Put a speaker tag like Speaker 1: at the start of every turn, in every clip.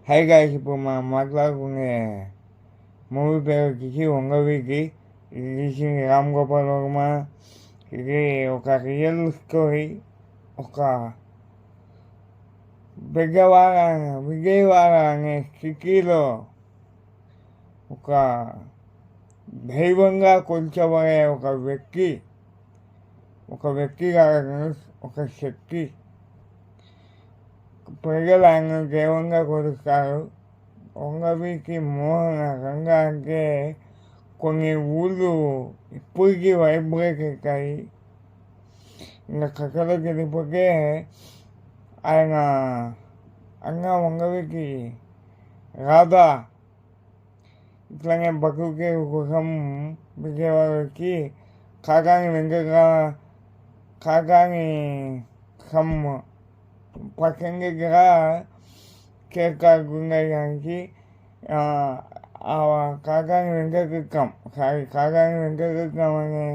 Speaker 1: High guys, ఇప్పుడు మనం మాట్లాడుకునే మూవీ పేరు వచ్చేసి వంగవీటి. ఇది తీసింది రామ్ గోపాల్ వర్మ. ఇది ఒక రియల్ స్టోరీ. ఒక విజయవాడ అనే సిటీలో ఒక దైవంగా కొల్చబడే ఒక వ్యక్తి కాదు, ఒక శక్తి. ప్రజలు ఆయన దైవంగా కొలుస్తారు. వంగవీటి మోహన రంగ అంటే కొన్ని ఊళ్ళు ఇప్పటికీ వైబ్రేట్ అవుతాయి. ఇంకా కథలోకి వెళ్ళిపోతే ఆయన అన్న వంగవీటి రాధా ఇట్లానే బతుకే కోసం విజయవాడ వచ్చి కాకాని సమ్ పక్కన దగ్గర కేకార్ గుండడానికి కాకాని వెంకటకృష్ణం అనే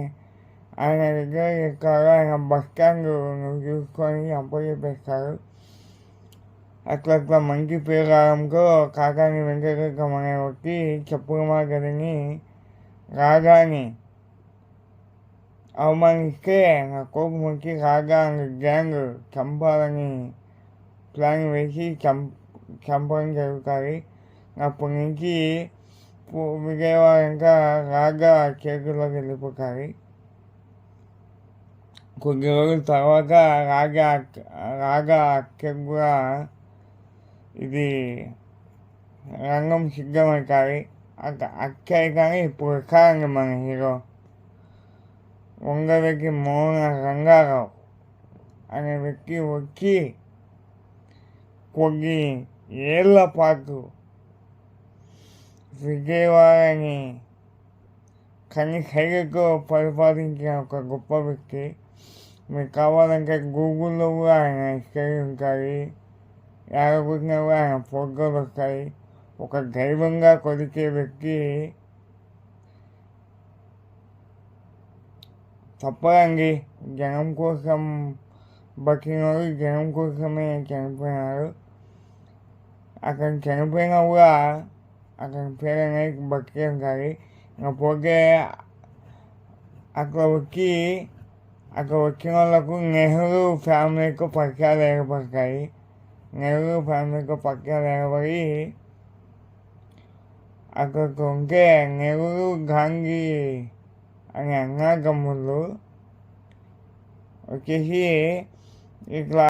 Speaker 1: ఆయన దగ్గర ఎక్కారు. ఆయన బస్ స్టాండ్ చూసుకొని అప్పచెప్పేస్తారు. అట్లా మంచి పేరు రావడంతో కాకాని వెంకటకృష్ణం అనే వ్యక్తి చెప్పుల మార్కెట్ని రాగాని అవమానిస్తే నా కోపం వచ్చి రాగా గ్యాంగ్ చంపాలని ప్లాన్ వేసి చంపడం జరుగుతుంది. అప్పటి నుంచి విజయవాడ ఇంకా రాగా చేతుల్లోకి వెళ్ళిపోతాయి. కొద్ది రోజుల తర్వాత రాగా అక్కకు కూడా ఇది రంగం సిద్ధమవుతుంది. అక్కే కానీ ఇప్పుడు కాదండి మన హీరో వంగవీటి మోహన రంగారావు అనే వ్యక్తి వచ్చి కొన్ని ఏళ్ల పాటు విజయవాడని కైగతో పరిపాలించిన ఒక గొప్ప వ్యక్తి. మీకు కావాలంటే గూగుల్లో కూడా ఆయన హిస్టరీ ఉంటుంది. ఎక్కడికొచ్చినా కూడా ఆయన ఫోటోలు వస్తాయి. ఒక దైవంగా కొలిచే వ్యక్తి. తప్పదండి, జనం కోసం బతికినోడు జనం కోసమే చనిపోయినాడు. అక్కడ చనిపోయినా కూడా అక్కడ పేరు అనేది బతికే ఉంటుంది. పోతే అక్కడ వచ్చిన వాళ్ళకు నెహ్రూ ఫ్యామిలీకి పరిచయాలు ఏర్పడతాయి. ఏర్పడి అక్కడికి ఉంటే నెహ్రూ గాంధీ అనే అన్నదమ్ముళ్ళు వచ్చేసి ఇట్లా